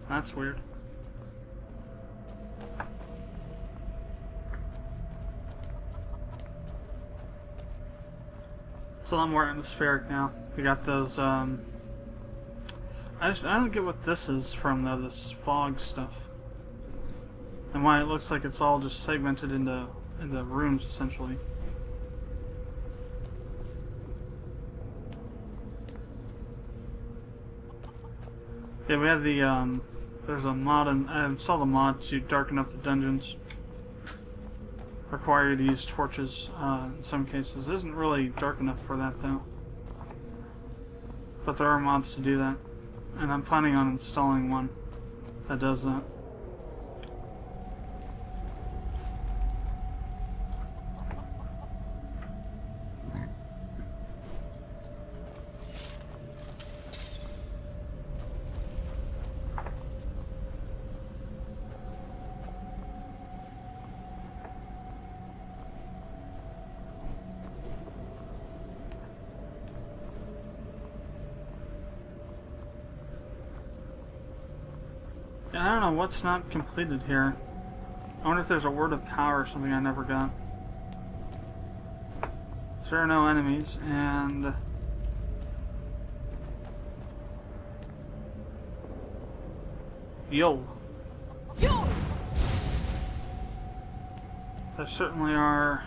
That's weird. It's a lot more atmospheric now. We got those, I don't get what this is from, though, this fog stuff. And why it looks like it's all just segmented into rooms, essentially. Yeah, we had the, there's a mod, and I saw the mod to darken up the dungeons. Require you to use torches in some cases. It isn't really dark enough for that, though. But there are mods to do that. And I'm planning on installing one that does that. I don't know what's not completed here. I wonder if there's a word of power or something I never got. There are no enemies, and yo. There certainly are.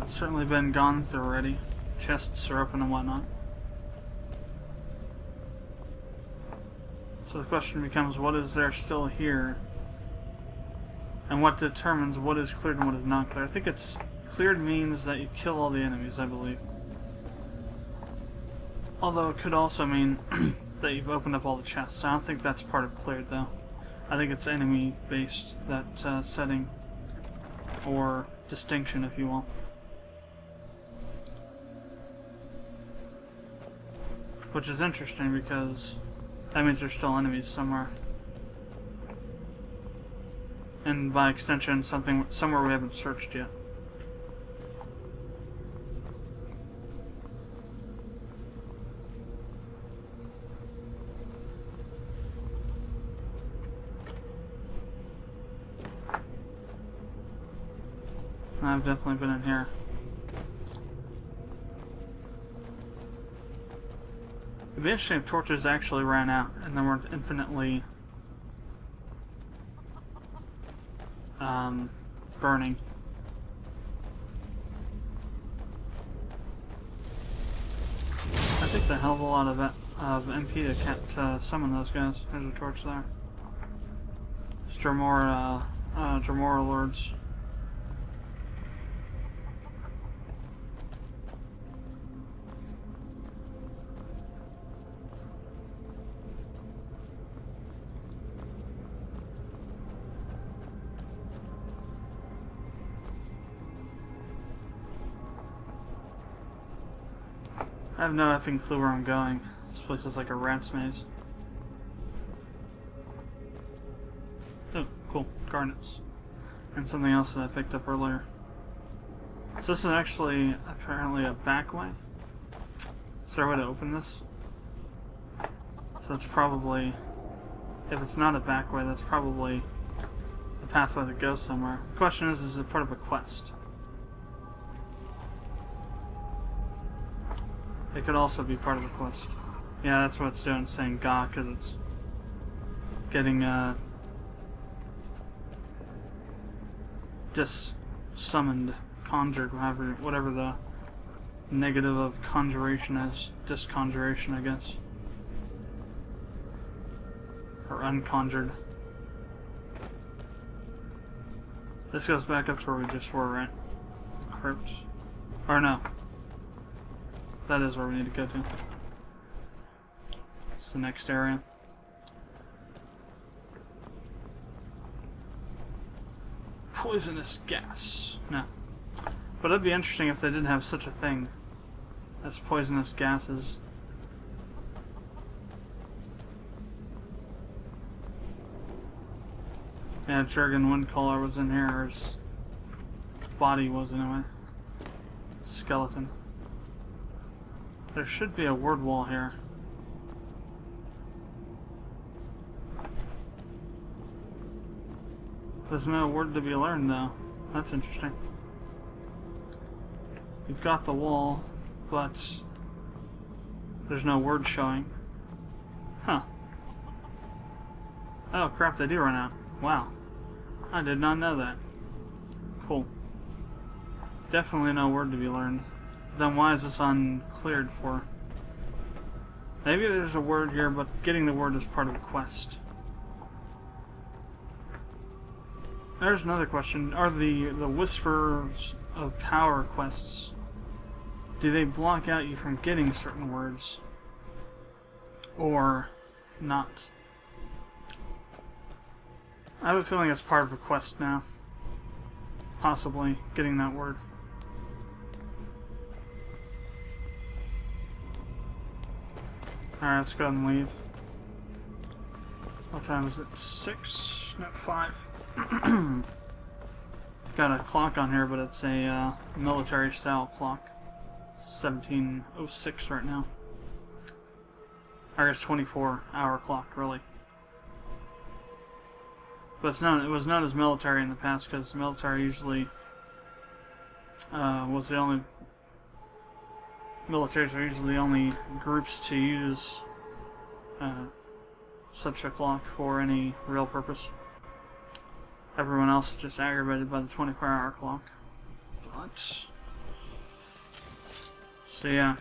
It's certainly been gone through already. Chests are open and whatnot. So the question becomes, what is there still here? And what determines what is cleared and what is not cleared? I think it's cleared means that you kill all the enemies, I believe. Although it could also mean that you've opened up all the chests. I don't think that's part of cleared, though. I think it's enemy-based, that setting. Or distinction, if you will. Which is interesting because that means there's still enemies somewhere. And by extension, somewhere we haven't searched yet. I've definitely been in here. It'd be interesting if torches actually ran out and they weren't infinitely burning. That takes a hell of a lot of MP to summon those guys. There's a torch there. There's Dremora lords. I have no effing clue where I'm going. This place is like a rat's maze. Oh, cool. Garnets. And something else that I picked up earlier. So this is actually apparently a back way. Is there a way to open this? So it's probably, if it's not a back way, that's probably the pathway that goes somewhere. The question is it part of a quest? It could also be part of the quest. Yeah, that's what it's doing, saying Ga, because it's getting summoned, conjured, whatever the negative of conjuration is. Disconjuration, I guess. Or unconjured. This goes back up to where we just were, right? Crypt. Or no. That is where we need to go to. It's the next area. Poisonous gas. No. But it'd be interesting if they didn't have such a thing as poisonous gases. Yeah, Dragon Windcaller was in here, or his body was anyway. Skeleton. There should be a word wall here. There's no word to be learned, though. That's interesting. You've got the wall, but there's no word showing. Huh. Oh crap, they do run out. Wow. I did not know that. Cool. Definitely no word to be learned. Then why is this uncleared for? Maybe there's a word here, but getting the word is part of the quest. There's another question. Are the Whispers of Power quests, do they block out you from getting certain words? Or not? I have a feeling it's part of a quest now. Possibly getting that word. Alright, let's go ahead and leave. What time is it? 6? No, 5. Got a clock on here, but it's a military style clock. 17:06 right now. I guess 24-hour clock, really. But it was known as military in the past because the military usually was the only. Militaries are usually the only groups to use such a clock for any real purpose. Everyone else is just aggravated by the 24-hour clock. But so yeah,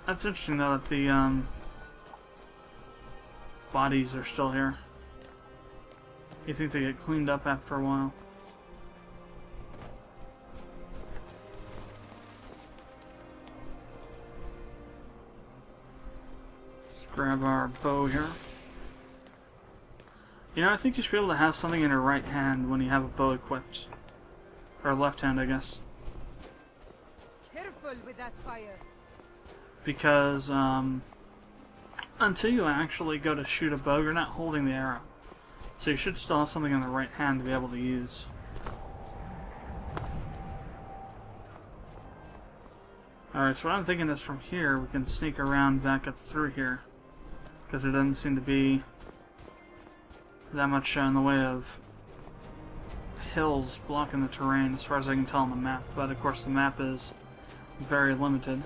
that's interesting though that the bodies are still here. You think they get cleaned up after a while? Let's grab our bow here. You know, I think you should be able to have something in your right hand when you have a bow equipped. Or left hand, I guess. Careful with that fire. Because, until you actually go to shoot a bow, you're not holding the arrow. So you should still have something in the right hand to be able to use. Alright, so what I'm thinking is from here, we can sneak around back up through here. Because there doesn't seem to be that much in the way of hills blocking the terrain as far as I can tell on the map. But of course the map is very limited.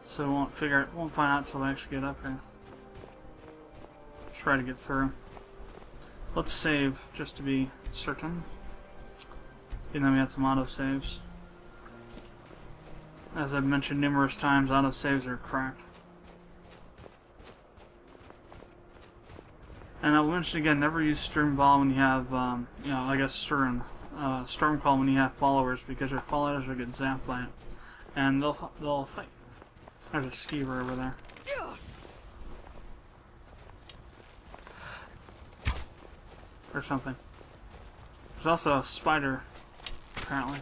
So we won't find out until we actually get up here. Try to get through. Let's save just to be certain. Even though we had some autosaves. As I've mentioned numerous times, autosaves are crap. And I'll mention again, never use Storm Ball when you have, you know, I guess Storm Call when you have followers, because your followers will get zapped by it. And they'll fight. There's a skeever over there. Or something. There's also a spider, apparently.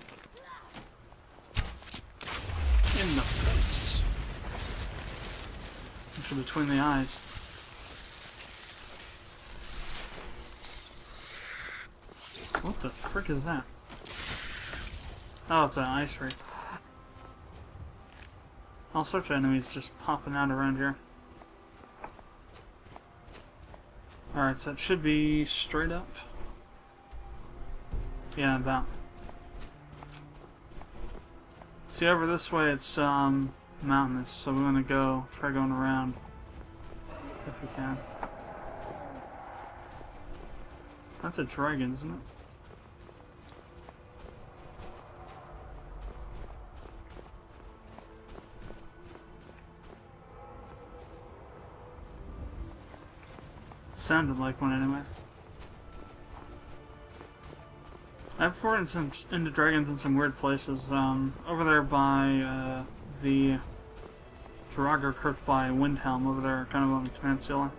In the face. Actually between the eyes. What the frick is that? Oh, it's an ice wraith. All sorts of enemies just popping out around here. Alright, so it should be straight up. Yeah, about. See, over this way it's mountainous, so we're gonna try going around if we can. That's a dragon, isn't it? Sounded like one anyway. I've fallen into dragons in some weird places. Over there by the Draugr Crypt by Windhelm, over there, kind of on the peninsula.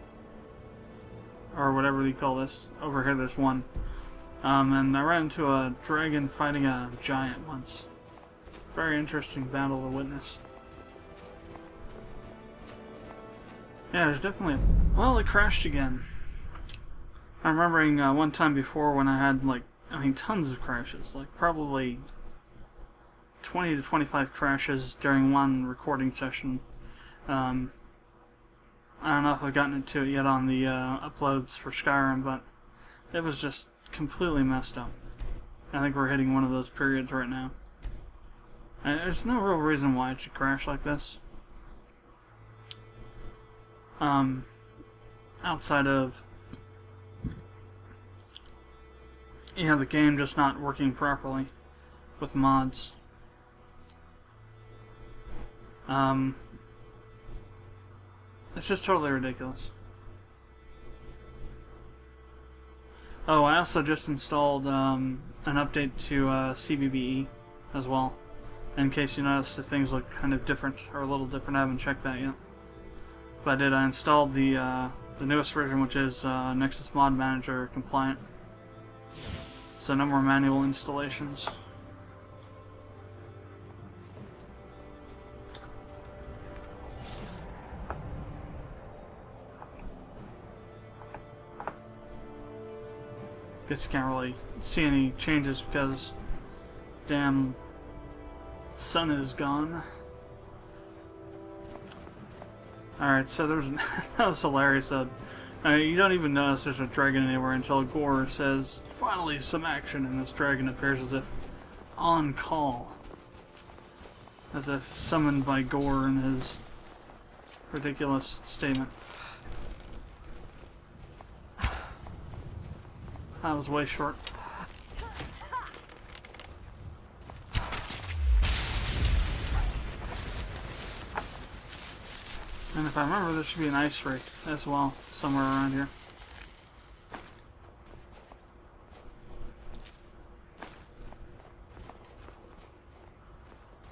Or whatever you call this. Over here there's one. And I ran into a dragon fighting a giant once. Very interesting battle to witness. Yeah, there's definitely... Well, it crashed again. I'm remembering one time before when I had, like, tons of crashes. Like, probably 20 to 25 crashes during one recording session. I don't know if I've gotten into it yet on the uploads for Skyrim, but it was just completely messed up. I think we're hitting one of those periods right now. And there's no real reason why it should crash like this. Outside of, you know, the game just not working properly with mods. It's just totally ridiculous. Oh, I also just installed an update to CBBE as well, in case you notice if things look kind of different or a little different. I haven't checked that yet, but I did. I installed the newest version, which is Nexus Mod Manager compliant, so no more manual installations. Guess you can't really see any changes because damn sun is gone. Alright, so there's that was hilarious. You don't even notice there's a dragon anywhere until Gore says, "Finally some action," and this dragon appears as if on call. As if summoned by Gore in his ridiculous statement. That was way short. And if I remember, there should be an ice ray as well, somewhere around here.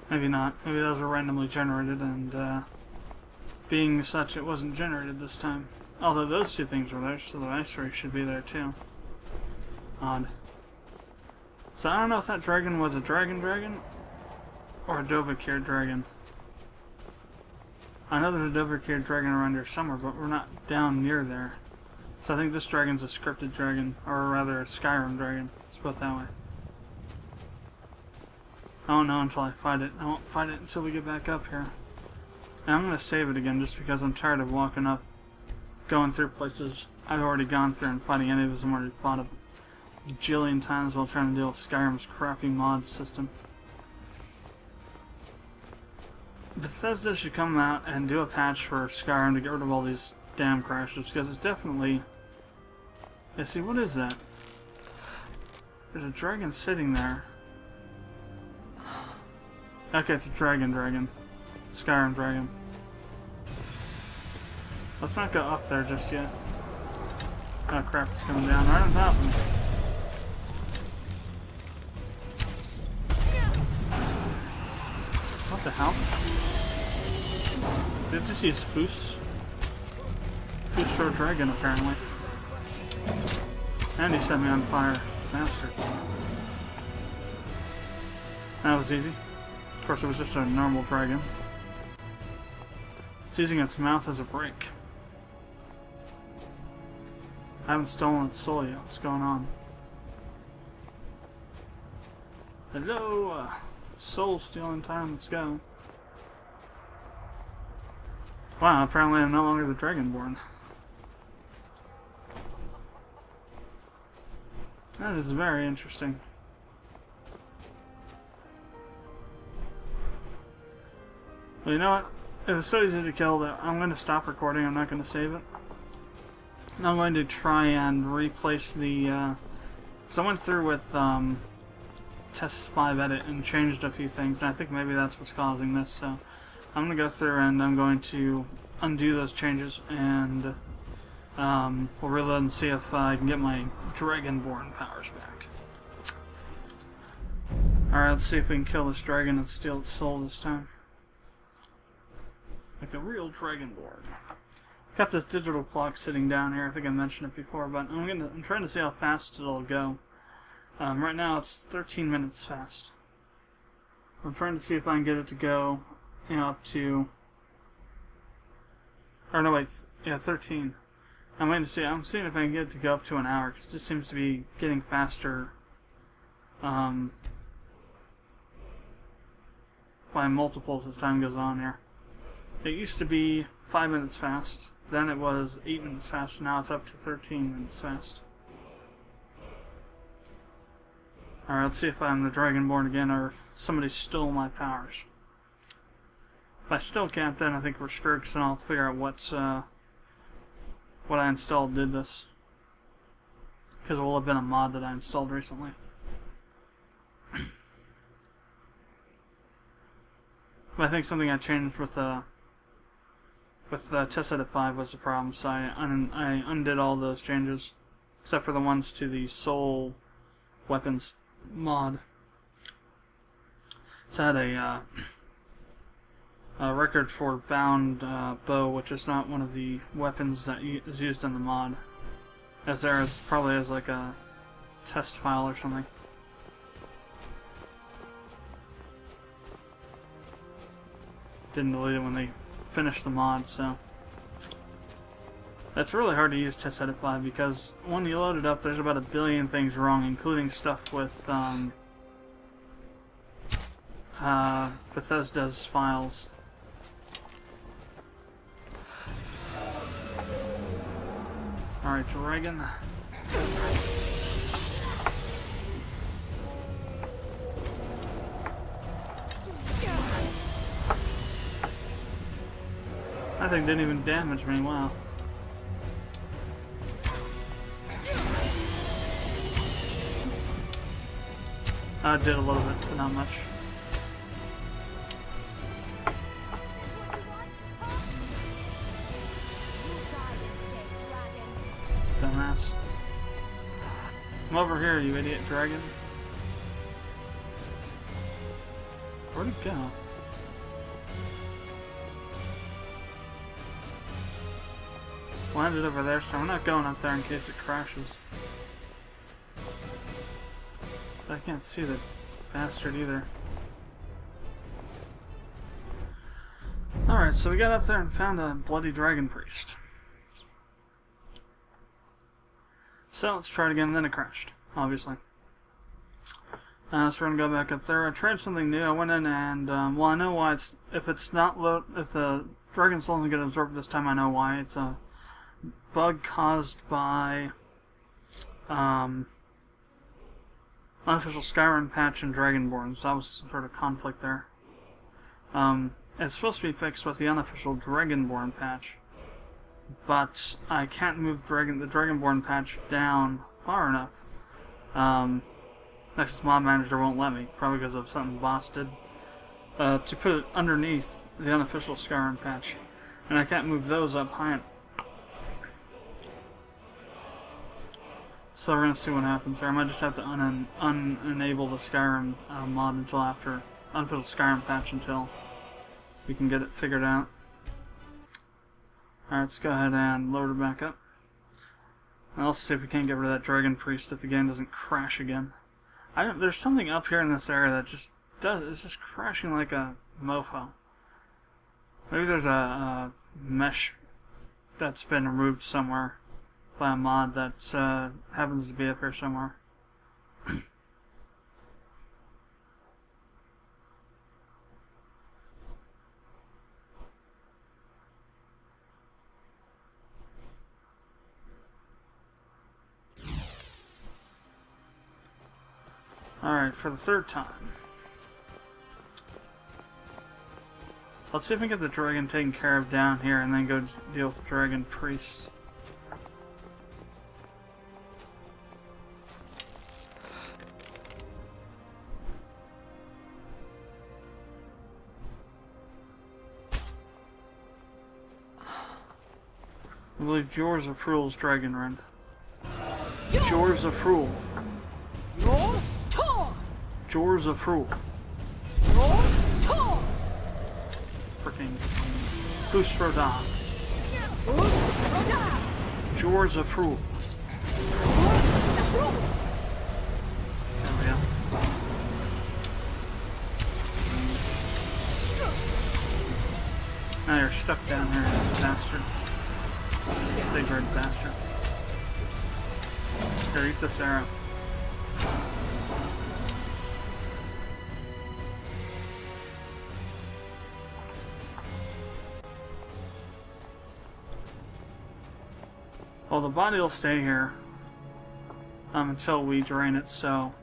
Maybe not. Maybe those were randomly generated, and being such, it wasn't generated this time. Although those two things were there, so the ice ray should be there too. Odd. So I don't know if that dragon was a dragon or a Dovahkier dragon. I know there's a Dovahkier dragon around here somewhere, but we're not down near there. So I think this dragon's a scripted dragon, or rather a Skyrim dragon. Let's put it that way. I won't know until I fight it. I won't fight it until we get back up here. And I'm going to save it again just because I'm tired of walking up, going through places I've already gone through and fighting any of them already fought a jillion times while trying to deal with Skyrim's crappy mod system. Bethesda should come out and do a patch for Skyrim to get rid of all these damn crashes, because it's definitely... Yeah, see, what is that? There's a dragon sitting there. Okay, it's a dragon. Skyrim dragon. Let's not go up there just yet. Oh crap, it's coming down right on top of me. What the hell? Did it just use Foos? Foos for a dragon, apparently. And he set me on fire. Bastard. That was easy. Of course, it was just a normal dragon. It's using its mouth as a brick. I haven't stolen its soul yet. What's going on? Hello, soul stealing time. Let's go. Wow, apparently I'm no longer the Dragonborn. That is very interesting. Well, you know what? It was so easy to kill that I'm going to stop recording. I'm not going to save it. I'm going to try and replace the... so I went through with Test 5 Edit and changed a few things, and I think maybe that's what's causing this. So I'm going to go through and I'm going to undo those changes, and we'll reload and see if I can get my Dragonborn powers back. Alright, let's see if we can kill this dragon and steal its soul this time. Like the real Dragonborn. Got this digital clock sitting down here. I think I mentioned it before, but I'm trying to see how fast it'll go. Right now it's 13 minutes fast. I'm trying to see if I can get it to go, you know, up to... Or no, wait, yeah, 13. I'm waiting to see. I'm seeing if I can get it to go up to an hour, because it just seems to be getting faster by multiples as time goes on here. It used to be 5 minutes fast, then it was 8 minutes fast, and now it's up to 13 minutes fast. Alright, let's see if I'm the Dragonborn again or if somebody stole my powers. If I still can't, then I think we're screwed, because then I'll have to figure out what I installed did this. Because it will have been a mod that I installed recently. But I think something I changed with Test Edit 5 was the problem, so I undid all those changes, except for the ones to the Soul Weapons mod. So I had a record for bound bow, which is not one of the weapons that is used in the mod, as there is probably as like a test file or something. Didn't delete it when they finished the mod, so that's really hard to use Test Edit 5 because when you load it up, there's about a billion things wrong, including stuff with Bethesda's files. Alright, dragon. That thing didn't even damage me, wow. I did a little bit, but not much. Dumbass. Come over here, you idiot dragon. Where'd it go? Landed over there, so I'm not going up there in case it crashes. But I can't see the bastard either. Alright, so we got up there and found a bloody dragon priest. So let's try it again, and then it crashed, obviously. So we're gonna go back up there. I tried something new. I went in and, well, I know why it's, if the dragon soul doesn't get absorbed this time, I know why. It's a bug caused by unofficial Skyrim patch and Dragonborn, so that was some sort of conflict there. It's supposed to be fixed with the unofficial Dragonborn patch, but I can't move the Dragonborn patch down far enough. Nexus Mod Manager won't let me, probably because of something boss did, to put it underneath the unofficial Skyrim patch, and I can't move those up high enough. So we're going to see what happens here. I might just have to unenable the Skyrim mod until after unofficial Skyrim patch until we can get it figured out. Alright, let's go ahead and load it back up. And also see if we can't get rid of that Dragon Priest if the game doesn't crash again. There's something up here in this area that it's just crashing like a mofo. Maybe there's a mesh that's been removed somewhere by a mod that happens to be up here somewhere. Alright, for the third time. Let's see if we can get the dragon taken care of down here and then go deal with the dragon priest. I believe Jors of Frul's dragon run. Jors of Frul. Jors of Frul. Freaking Fusrodan. Jors of Frul. There we go. Now you're stuck down here, bastard. Big red bastard. Here, eat this arrow. Well, the body will stay here until we drain it, so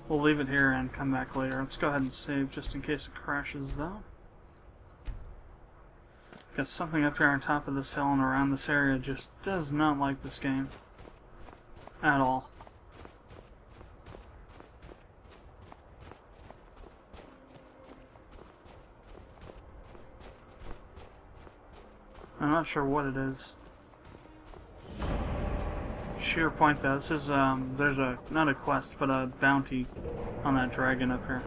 We'll leave it here and come back later. Let's go ahead and save just in case it crashes, though. Got something up here on top of this hill and around this area just does not like this game. At all. I'm not sure what it is. Sheerpoint, though. This is, there's a, not a quest, but a bounty on that dragon up here.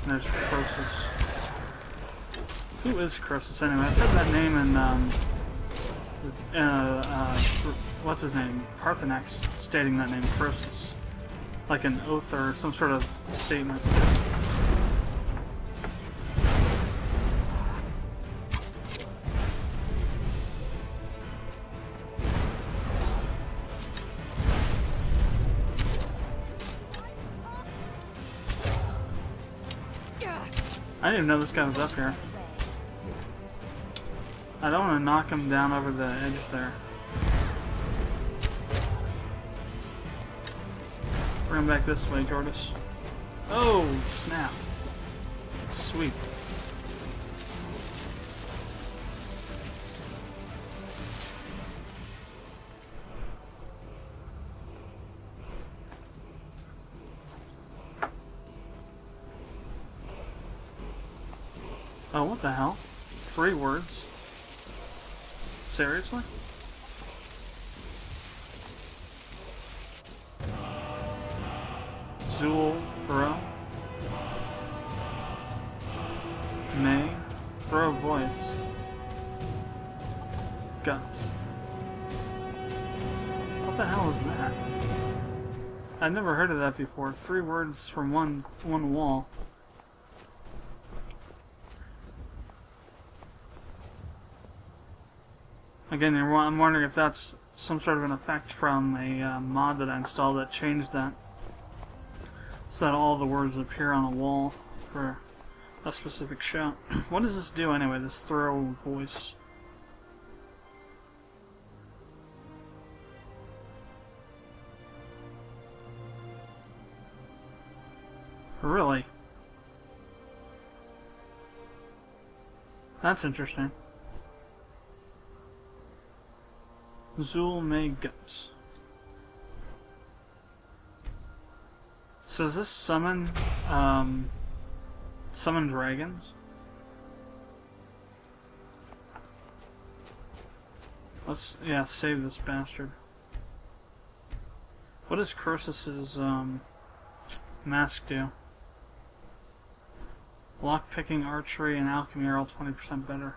There's Croesus. Who is Croesus anyway? I've heard that name in, what's his name? Parthenax stating that name, Croesus. Like an oath or some sort of statement. I didn't even know this guy was up here. I don't want to knock him down over the edge there. Bring him back this way, Jordis. Oh, snap. Sweet. Oh, what the hell? 3 words? Seriously? Zool, throw. May, throw voice. Gut. What the hell is that? I've never heard of that before. 3 words from one wall. Again, I'm wondering if that's some sort of an effect from a mod that I installed that changed that. So that all the words appear on a wall for a specific shout. What does this do anyway, this throw voice? Really? That's interesting. Zool May Guts. So does this summon dragons? Let's save this bastard. What does Croesus's mask do? Lockpicking, archery, and alchemy are all 20% better.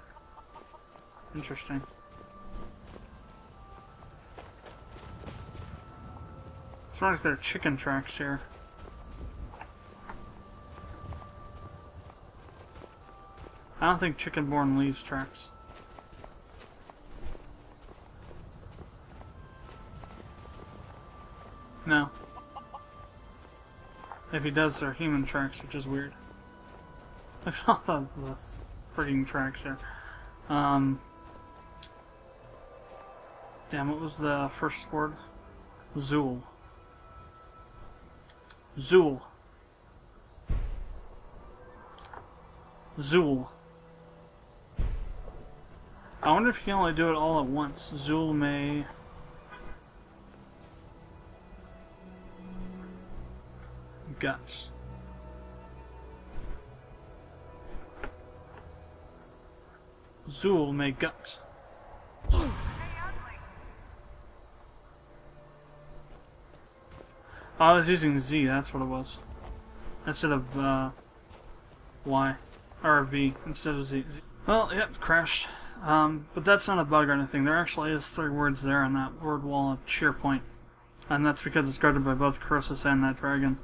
Interesting. It's not like there are chicken tracks here. I don't think chicken-born leaves tracks. No. If he does, they're human tracks, which is weird. Look at all the frigging tracks here. Damn, what was the first word? Zool. Zool. Zool. I wonder if you can only do it all at once. Zool May... Guts. Zool May Guts. I was using Z, that's what it was. Instead of Y. Or V, instead of Z. Well, yep, crashed. But that's not a bug or anything. There actually is 3 words there on that word wall at Sheerpoint. And that's because it's guarded by both Croesus and that dragon.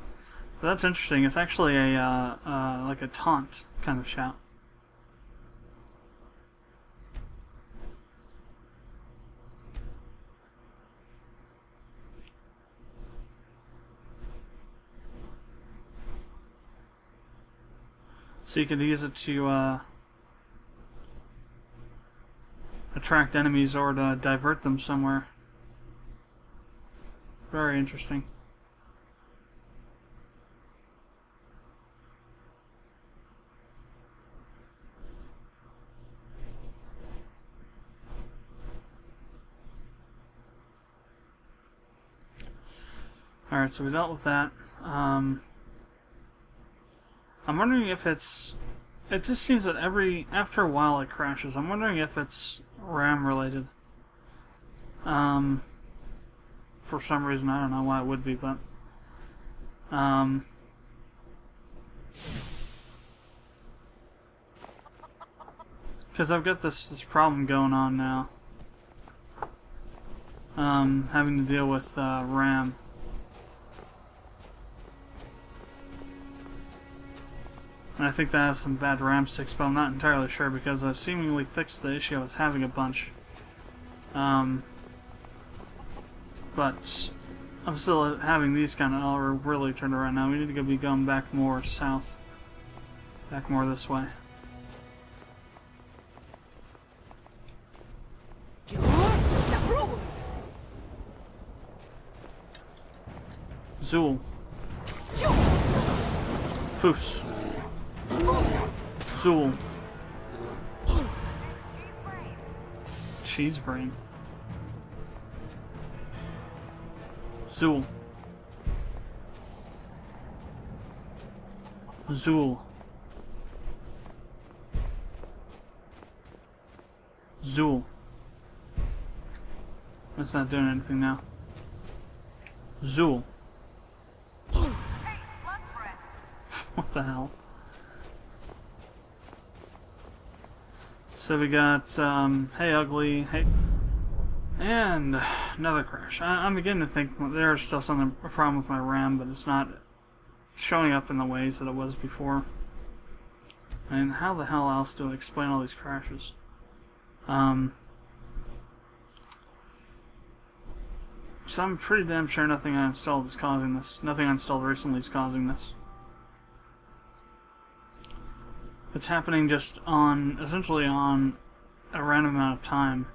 But that's interesting. It's actually a, like a taunt kind of shout. So you could use it to attract enemies or to divert them somewhere. Very interesting. Alright, so we dealt with that. I'm wondering if it's... It just seems that after a while it crashes. I'm wondering if it's RAM related. For some reason, I don't know why it would be, but... because I've got this problem going on now. Having to deal with RAM. And I think that has some bad RAM sticks, but I'm not entirely sure because I've seemingly fixed the issue I was having a bunch. But I'm still having these kind of really turned around now. We need to be going back more south. Back more this way. Zool. Foos. Zool. Cheese brain. Zool. Zool. Zool. That's not doing anything now. Zool. What the hell? So we got, hey ugly, hey... And another crash. I'm beginning to think there's still a problem with my RAM, but it's not showing up in the ways that it was before. And how the hell else do I explain all these crashes? So I'm pretty damn sure nothing I installed is causing this. Nothing I installed recently is causing this. It's happening just essentially on a random amount of time.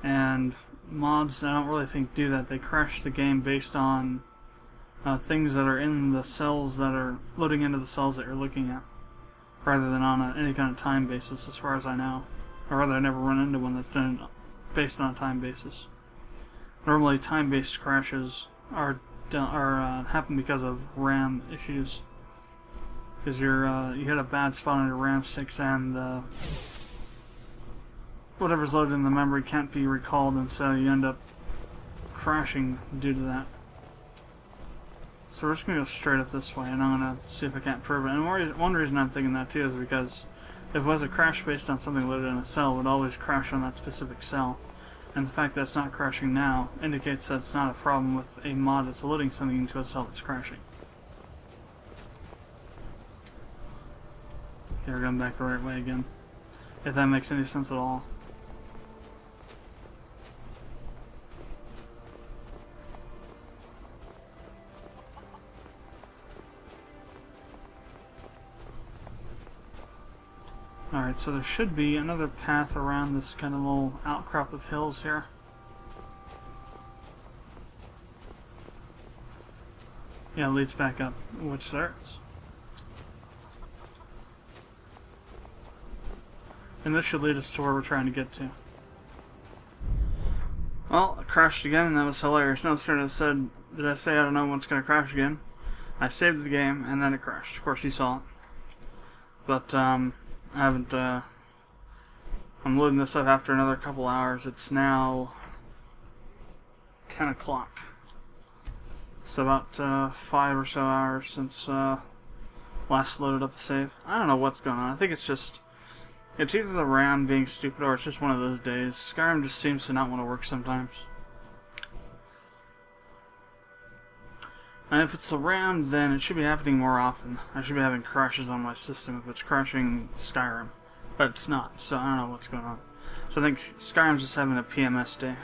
And mods, I don't really think do that. They crash the game based on things that are in the cells that are loading into the cells that you're looking at, rather than on any kind of time basis, as far as I know. Or rather, I never run into one that's done based on a time basis. Normally, time-based crashes happen because of RAM issues, because you hit a bad spot on your RAM sticks and whatever's loaded in the memory can't be recalled, and so you end up crashing due to that. So we're just going to go straight up this way, and I'm going to see if I can't prove it. And one reason I'm thinking that too is because if it was a crash based on something loaded in a cell, it would always crash on that specific cell. And the fact that it's not crashing now indicates that it's not a problem with a mod that's loading something into a cell that's crashing. Okay, we're going back the right way again. If that makes any sense at all. Alright, so there should be another path around this kind of little outcrop of hills here. Yeah, it leads back up, which there is. And this should lead us to where we're trying to get to. Well, it crashed again, and that was hilarious. No sooner said, did I say I don't know when it's going to crash again? I saved the game, and then it crashed. Of course, you saw it. But, I haven't, I'm loading this up after another couple hours. It's now 10 o'clock. So about 5 or so hours since last loaded up a save. I don't know what's going on. I think it's either the RAM being stupid or it's just one of those days. Skyrim just seems to not want to work sometimes. And if it's the RAM, then it should be happening more often. I should be having crashes on my system if it's crashing Skyrim. But it's not, so I don't know what's going on. So I think Skyrim's just having a PMS day.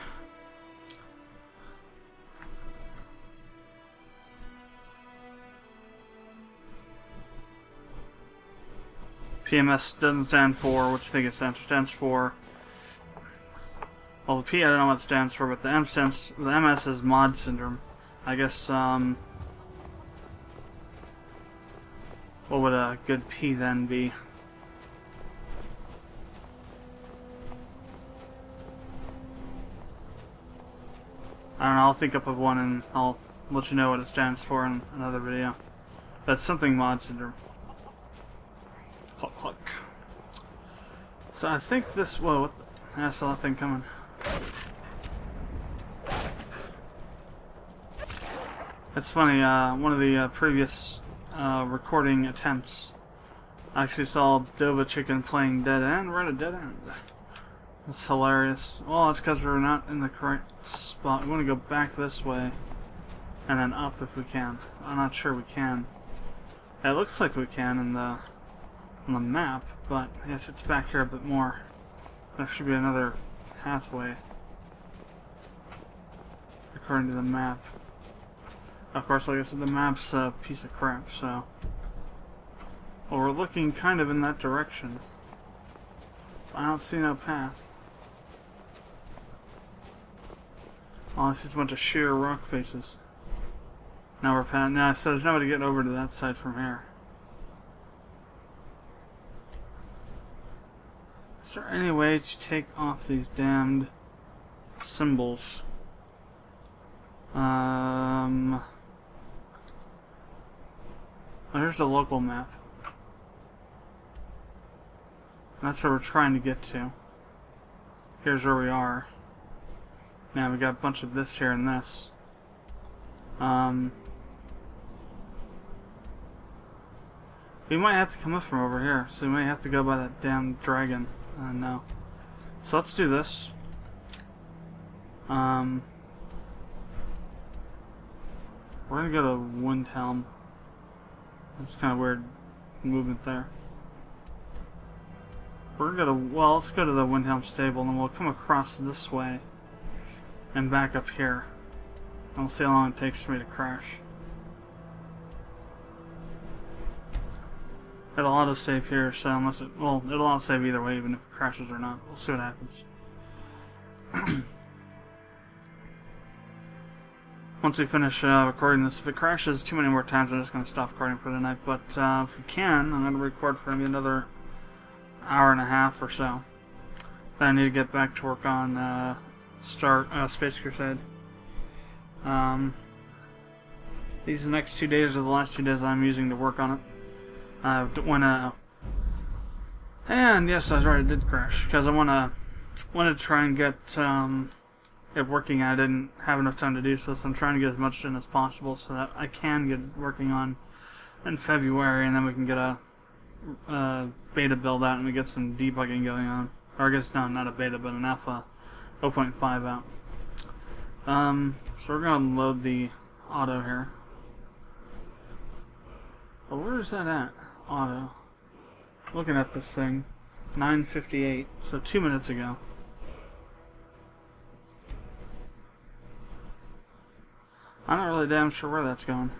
PMS doesn't stand for what you think it stands for. Well, the P I don't know what it stands for, but the MS is mod syndrome. I guess, what would a good P then be? I don't know, I'll think up of one and I'll let you know what it stands for in another video. That's something mod syndrome. Cluck cluck. So I think this, whoa, what the, I saw that thing coming. It's funny, one of the previous recording attempts, I actually saw Dova Chicken playing Dead End. We're at a dead end. That's hilarious. Well, it's because we're not in the correct spot. We want to go back this way and then up if we can. I'm not sure we can. It looks like we can on the map, but yes, it's back here a bit more. There should be another pathway according to the map. Of course, like I said, the map's a piece of crap, so... Well, we're looking kind of in that direction. I don't see no path. Oh, this is a bunch of sheer rock faces. Now we're past... Now, so there's no way to get over to that side from here. Is there any way to take off these damned symbols? Oh, here's the local map. That's where we're trying to get to. Here's where we are. Now we got a bunch of this here and this. We might have to come up from over here, so we might have to go by that damn dragon. No. So let's do this. We're gonna go to Windhelm. That's kind of weird movement there. We're gonna, well, let's go to the Windhelm stable and then we'll come across this way and back up here. And we'll see how long it takes for me to crash. It'll auto-save here, so unless it, well, it'll auto-save either way, even if it crashes or not. We'll see what happens. Once we finish recording this, if it crashes too many more times, I'm just going to stop recording for the night. But if we can, I'm going to record for maybe another hour and a half or so. Then I need to get back to work on Space Crusade. These next 2 days are the last 2 days I'm using to work on it. And yes, I was right, it did crash because I wanted to try and get it working. I didn't have enough time to do so, so I'm trying to get as much done as possible so that I can get it working on in February, and then we can get a beta build out and we get some debugging going on. Or I guess no, not a beta, but an alpha 0.5 out. So we're gonna load the auto here. Well, where is that at? Auto. Looking at this thing. 9:58, so 2 minutes ago. I'm not really damn sure where that's going.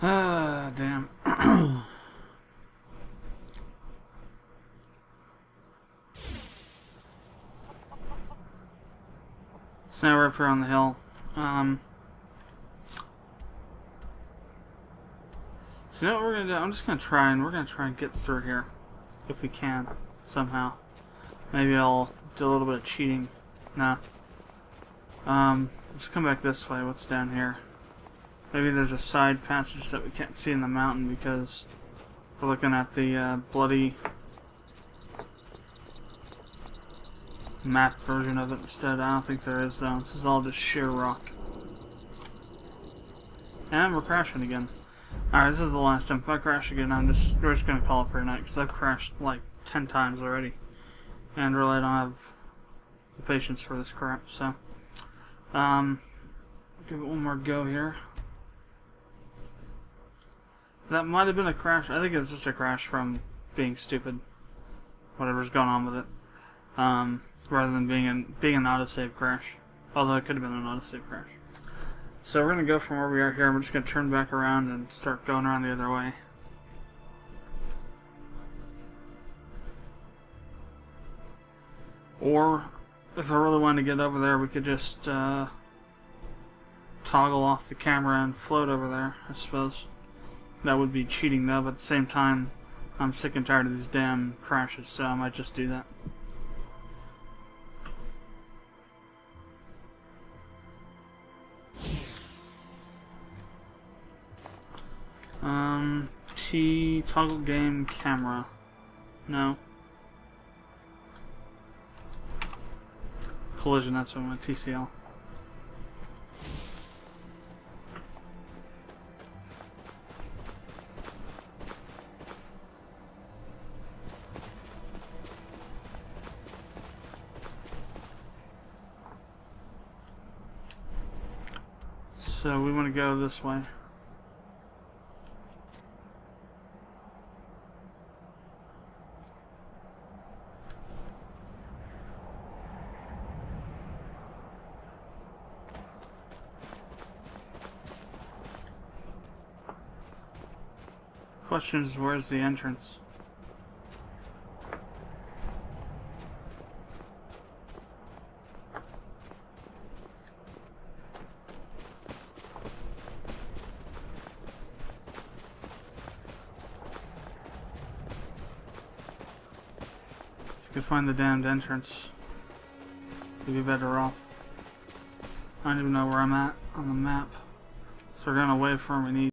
Ah, damn. So now we're up here on the hill. So you know what we're gonna do? I'm just gonna try and get through here. If we can, somehow. Maybe I'll do a little bit of cheating. Nah. Let's come back this way. What's down here? Maybe there's a side passage that we can't see in the mountain because we're looking at the bloody map version of it instead. I don't think there is though. This is all just sheer rock. And we're crashing again. Alright, this is the last time. If I crash again, we're just gonna call it for a night because I've crashed like 10 times already. And really I don't have the patience for this crap, so give it one more go here. That might have been a crash. I think it's just a crash from being stupid. Whatever's going on with it. Rather than being an autosave crash. Although it could have been an autosave crash. So we're going to go from where we are here. We're just going to turn back around and start going around the other way. Or, if I really wanted to get over there, we could just toggle off the camera and float over there, I suppose. That would be cheating though, but at the same time, I'm sick and tired of these damn crashes, so I might just do that. Toggle game camera. No. Collision, that's what I want, TCL. So we want to go this way. Question is, where's the entrance? If you could find the damned entrance, you'd be better off. I don't even know where I'm at on the map. So we're going away from where we need.